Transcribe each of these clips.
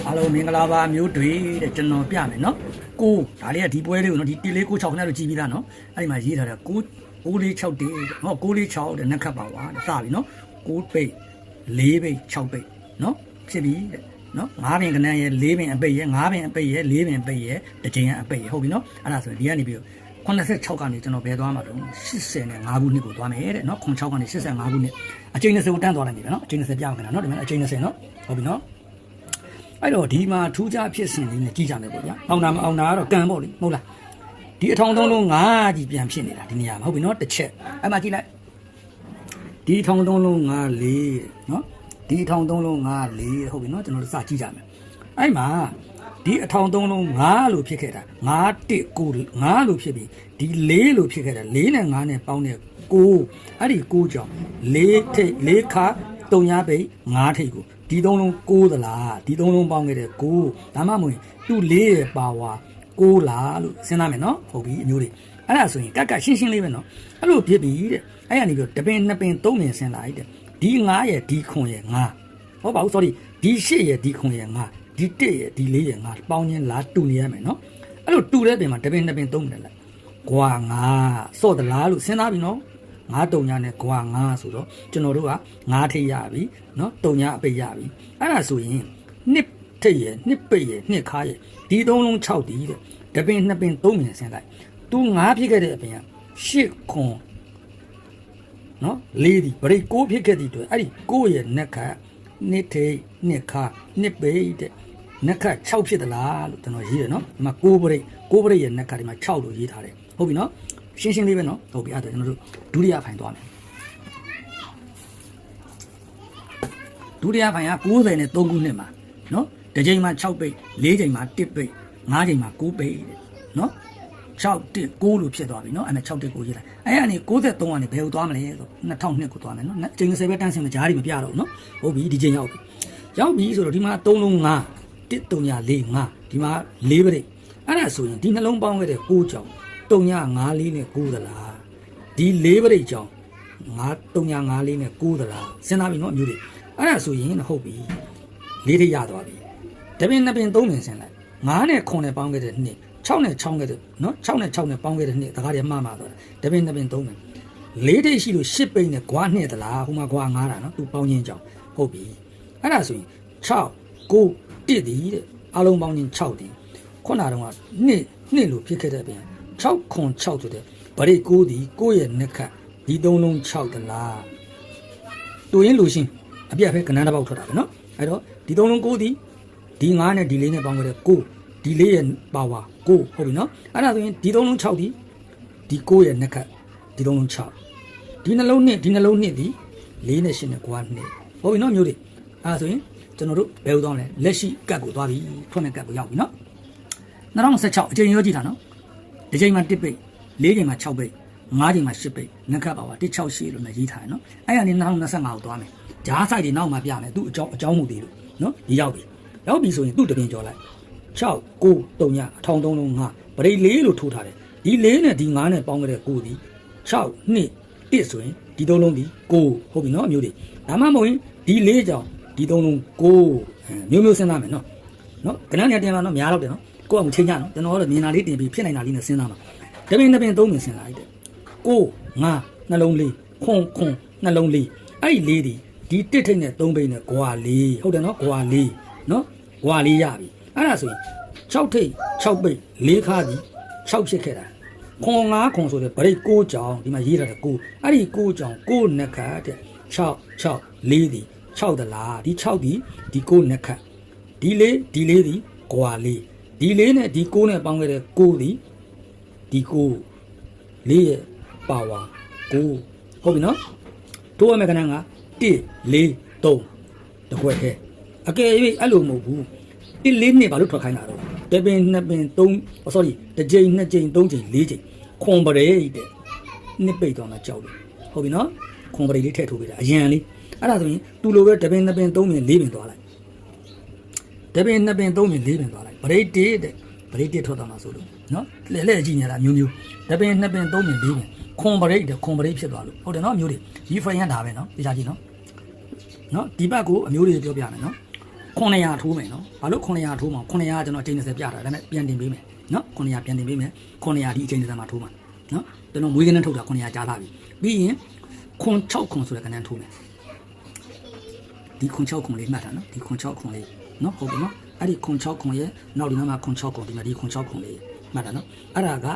အားလုံးမင်္ဂလာပါမျိုးတွေတဲ့ကျွန်တော်ပြမယ်နော်ကိုဒါလေးကဒီပွဲလေးကိုနော်ဒီ1 4 6 6နဲ့လို့ကြည်ပြီးသားနော်အဲ့ဒီမှာရေးထားတာ9 4 4 6တဲ့ဟော9 4 6တဲ့နက်ခတ်ပါဝါစပြီနော်9ပိတ်4ပိတ်6ပိတ်နော်ဖြစ်ပြီတဲ့နော်9ပင်ကနန်းရဲ့4ပင်အပိတ်ရဲ့9ပင်အပိတ်ရဲ့4ပင်အပိတ်ရဲ့တစ်ချိန်အပိတ်ရဲ့ဟုတ်ပြီနော်အဲ့ဒါဆိုရင်ဒီကနေပြီးတော့86ကနေကျွန်တော်ဘယ်သွားမှာတော့85ခုနှစ်ကိုသွားမယ်တဲ့နော်96ကနေ85ခုနှစ်အချိန်20ကိုတန်းသွားလိုက်ပြီနော်အချိန်20ပြအောင်ခင်ဗျာနော်ဒီမှာအချိန်20နော်ဟုတ်ပြီနော်အဲ့တော့ဒီမှာထူးခြားဖြစ်စဉ်လေးနဲ့ကြည့်ကြမယ်ပေါ့ဗျာအောင်တာမအောင်တာကတော့ကံပေါ့လေမဟုတ်လားဒီအထောင်သုံးလုံးငါးကြီးပြန်ဖြစ်နေတာဒီနေရာမှာဟုတ်ပြီနော်တစ်ချက်အဲ့မှာကြည့်လိုက်ဒီအထောင်သုံးလုံးငါးလေးနော်ဒီအထောင်သုံးလုံးငါးလေးဟုတ်ပြီနော်ကျွန်တော်တို့စကြည့်ကြမယ်အဲ့မှာဒီအထောင်သုံးလုံးငါးလို့ဖြစ်ခဲ့တာ9 1 9 9လို့ဖြစ်ပြီးဒီ4လို့ဖြစ်ခဲ့တာ4နဲ့5နဲ့ပေါင်းတဲ့9အဲ့ဒီ9ကြောင့်4ထိပ်4ခါ3ပိတ်5ထိပ်ကိုဒီသုံးလုံး6သလားဒီသုံးလုံးပေါင်းခဲ့တဲ့6ဒါမှမဟုတ်သူ့4ရဲ့ပါဝါ6လားလို့စဉ်းစားမယ်နော်ဟုတ်ပြီအမျိုးတွေအဲ့ဒါဆိုရင်ကက်ကရှင်းရှင်းလေးပဲနော်အဲ့လိုဖြစ်ပြီတဲ့အဲ့ရနေပြီးတပင်2ပင်3ပင်ဆင်းလာတဲ့ဒီ9ရဲ့ဒီခွန်ရဲ့9ဟောပါဦး sorry ဒီ8ရဲ့ဒီခွန်ရဲ့9ဒီ1ရဲ့ဒီ4ရဲ့9ပေါင်းချင်းလားတူနေရမယ်နော်အဲ့လိုတူတဲ့ပင်မှာတပင်2ပင်3ပင်လိုက်ကွာ9စော့သလားလို့စဉ်းစားပြီနော်9တုံညာနဲ့ကွာ9ဆိုတော့ကျွန်တော်တို့က9ထိပ်ရပြီเนาะတုံညာအပိတ်ရပြီအဲ့ဒါဆိုရင်နှစ်ထိပ်ရနှစ်ပိတ်ရနှစ်ခါရဒီသုံးလုံး6တီးတဲ့တပင်2ပင်3ပင်ဆင်းလိုက်သူ9ဖြစ်ခဲ့တဲ့အပင်က8ခွန်เนาะ4ဒီဗရိတ်6ဖြစ်ခဲ့တဲ့အတွက်အဲ့ဒီ6ရဲ့နှစ်ခါနှစ်ထိပ်နှစ်ခါနှစ်ပိတ်တဲ့နှစ်ခါ6ဖြစ်သလားလို့ကျွန်တော်ရေးတယ်เนาะဒီမှာ6ဗရိတ်ရဲ့နှစ်ခါဒီမှာ6လို့ရေးထားတယ်ဟုတ်ပြီเนาะရှင်းရှင်းလေးပဲเนาะဟုတ်ပြီအဲ့ဒါကျွန်တော်တို့ဒုတိယဖိုင်သွားမယ်ဒုတိယဖိုင်က90နဲ့3ခုနှစ်မှာเนาะတစ်ချိန်မှာ6ပိတ်4ချိန်မှာ1ပိတ်5ချိန်မှာ9ပိတ်တဲ့เนาะ6 1 9လို့ဖြစ်သွားပြီเนาะအဲ့ဒါ6 1 9ရေးလိုက်အဲ့ကနေ93ကနေဘယ်ကိုသွားမလဲဆို2002ကိုသွားမယ်เนาะအချိန်20ပဲတန်းစင်မကြားတွေမပြတော့ဘူးเนาะဟုတ်ပြီဒီချိန်ရောက်ပြီဆိုတော့ဒီမှာ3လုံး5 1 3ညာ4 5ဒီမှာ4ပိတ်အဲ့ဒါဆိုရင်ဒီနှလုံးပေါင်းခဲ့တဲ့9ကြောင်3ညာ5 4နဲ့9သလားဒီ4ပိတ်ကြောင်5 3ညာ5 4နဲ့9သလားစဉ်းစားပြီเนาะအမျိုးတွေအဲ့ဒါဆိုရင်ဟုတ်ပြီ၄ထိပ်ရသွားပြီတပင်2ပင်3ပင်ဆင်းလိုက်9နဲ့9နဲ့ပေါင်းခဲ့တဲ့နှစ်6နဲ့6ခဲ့တဲ့เนาะ6နဲ့6နဲ့ပေါင်းခဲ့တဲ့နှစ်ဒါကတည်းမှားမှာသွားတယ်တပင်2ပင်3ပင်၄ထိပ်ရှိလို့10ပိတ်နဲ့ဂွားနှစ်သလားဟိုမှာဂွား9တာเนาะသူပေါင်းချင်းကြောင်ဟုတ်ပြီအဲ့ဒါဆိုရင်6 9 1ဒီတဲ့အားလုံးပေါင်းချင်း6ဒီခုနကတော့နှစ်လို့ဖြစ်ခဲ့တဲ့ပြင်6ခွန်6ဆိုတဲ့ဗရိတ်9ဒီ9ရဲ့နှစ်ခတ်ဒီ3လုံး6သလားတူရင်လူရှင်းအပြတ်ပဲကနန်းတစ်ပေါက်ထွက်တာပဲเนาะအဲ့တော့ဒီ3လုံး9ဒီဒီ9နဲ့ဒီ4နဲ့ပေါင်းခဲ့တဲ့9ဒီ4ရဲ့ပါဝါ9ဟုတ်ပြီเนาะအဲ့ဒါဆိုရင်ဒီ3လုံး6ဒီဒီ9ရဲ့နှစ်ခတ်ဒီ3လုံး6ဒီနှလုံးနှစ်ဒီနှလုံးနှစ်ဒီ4နဲ့8နဲ့9နှစ်ဟုတ်ပြီเนาะမျိုးတွေအဲ့ဒါဆိုရင်ကျွန်တော်တို့ဘယ်လိုသွားမလဲလက်ရှိကတ်ကိုသွားပြီဖွင့်တဲ့ကတ်ကိုရောက်ပြီเนาะ2016အချိန်ရောကြည့်တာเนาะဒီချိန်မှာ1ပိတ်4ချိန်မှာ6ပိတ်5ချိန်မှာ10ပိတ်နှစ်ခတ်ပါဝါ168လို့လည်းရေးထားတယ်เนาะအဲ့ကနေ2025ကိုသွားမယ်ဂျားဆိုင်တွေနောက်မှာပြမယ်သူ့အကြောင်းမှုသေးလို့เนาะဒီရောက်ပြီဆိုရင်သူ့တပင်ကျော်လိုက်6 9 3ညအထောင်3လုံး5ဗရိတ်4လို့ထိုးထားတယ်ဒီ4နဲ့ဒီ5နဲ့ပေါင်းခဲ့တဲ့9ဒီ6 2 1ဆိုရင်ဒီ3လုံးဒီ9ဟုတ်ပြီเนาะအမျိုးတွေဒါမှမဟုတ်ရင်ဒီ4ကြောင်ဒီ3လုံး9မျိုးစဉ်းစားမယ်เนาะကနန်းနေတင်လာเนาะများတော့တယ်เนาะကိုယ့်အမှုချင်းကြနော်ကျွန်တော်တို့မြင်တာလေးတင်ပြီးဖြစ်နိုင်တာလေးနဲ့စဉ်းစားမှာတပင်2ပင်3ပင်စဉ်းစားလိုက်တယ်9 5နှလုံးလေးခွန်နှလုံးလေးအဲ့ဒီလေးဒီတစ်ထိတ်နဲ့3ပိတ်နဲ့ဂွာလေးဟုတ်တယ်နော်ဂွာလေးနော်ဂွာလေးရပြီအဲ့ဒါဆိုရင်6ထိတ်6ပိတ်4ခါဒီ6ဖြစ်ခဲ့တာခွန်5ခွန်ဆိုတဲ့ဗရိတ်9ကြောင်ဒီမှာရေးထားတဲ့9အဲ့ဒီ9ကြောင်9နှစ်ခါတဲ့6 4ဒီ6သလားဒီ6ဒီ9နှစ်ခါဒီ4ဒီဂွာလေးဒီ4နဲ့ဒီ9နဲ့ပေါင်းခဲ့တဲ့9ဒီ9 4ရဲ့ပါဝါ9ဟုတ်ပြီနော်တိုးရမယ့်ကဏ္ဍက1 4 3တခွက်ခဲအကယ်၍အဲ့လိုမဟုတ်ဘူး1 4နှစ်ဘာလို့ထွက်ခိုင်းတာတော့တပင်2ပင်3 sorry တစ်ကြိမ်2ကြိမ်3ကြိမ်4ကြိမ်ခွန်ပရိတ်တဲ့နှစ်ပိတ်သွားမှကြောက်တယ်ဟုတ်ပြီနော်ခွန်ပရိတ်လေးထည့်ထိုးပေးတာအရင်လေးအဲ့ဒါဆိုရင်သူ့လိုပဲတပင်2ပင်3ပင်4ပင်သွားလိုက်တပင်2ပင်3ပင်4ပင်သွားလိုက်ဗရိတ်1တဲ့ဗရိတ်1ထွက်သွားမှာဆိုလို့နော်လဲကြည့်နေတာမျိုးတပင်2ပင်3ပင်4ပင်ခွန်ပရိတ်တဲ့ခွန်ပရိတ်ဖြစ်သွားလို့ဟုတ်တယ်နော်မျိုးတွေဒီ frame ကဒါပဲနော်ဒီကြည့်နော်ဒီဘက်ကိုအမျိုးတွေပြောပြမယ်နော် 900ထိုးမယ်နော်ဘာလို့900ထိုးမှာ900ကကျွန်တော်အချိန်20ပြတာဒါပေမဲ့ပြန်တင်ပေးမယ်နော်900ပြန်တင်ပေးမယ်900ဒီအချိန်20မှာထိုးမှာနော်ကျွန်တော်မွေးကန်းထုတ်တာ900ကြားလာပြီပြီးရင်ခွန်6ခွန်ဆိုတဲ့ကဏ္ဍထိုးမယ်ဒီခွန်6ခွန်လေးမှတ်တာနော်ဒီခွန်6ခွန်လေးနော်ဟုတ်ပြီနော်အဲ့ဒီခွန်6ခွန်ရဲ့နောက်ဒီမှာခွန်6ခွန်ဒီမှာဒီခွန်6ခွန်လေးမှတ်တာနော်အဲ့ဒါက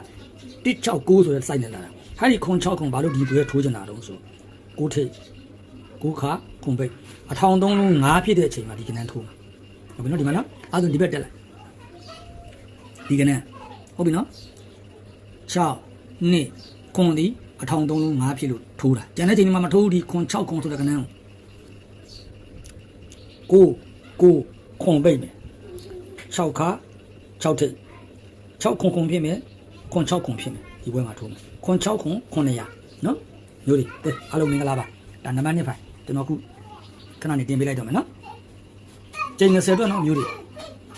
169ဆိုတဲ့ site နဲ့လာတာအဲ့ဒီခွန်6ခွန်ဘာလို့ဒီပွဲထိုးချင်တာတော့ဆိုကိုထိတ်ကိုခါခွန်ပိတ်အထောင်သုံးလုံး9ဖြစ်တဲ့အချိန်မှာဒီကဏ္ဍထိုးမှာဟုတ်ပြီနော်ဒီမှာနော်အဲ့ဒါဒီဘက်တက်လိုက်ဒီကဏ္ဍဟုတ်ပြီနော်6နှစ်ခွန်ဒီအထောင်သုံးလုံး9ဖြစ်လို့ထိုးတာကျန်တဲ့ချိန်မှာမထိုးဘူးဒီခွန်6ခွန်ဆိုတဲ့ကဏ္ဍကိုခွန်ပိတ်မယ်6ခါ6ထိပ်6ခွန်ဖြစ်မယ်ခွန်6ခွန်ဖြစ်မယ်ဒီဘွဲမှာထိုးမယ်ခွန်6ခွန်900နော်မျိုးတွေအားလုံးမင်္ဂလာပါဒါနံပါတ်1ဖိုင်ကျွန်တော်ခုခဏနေတင်ပေးလိုက်တော့မယ်နော်ချိန်20အတွက်နော်မျိုးတွေ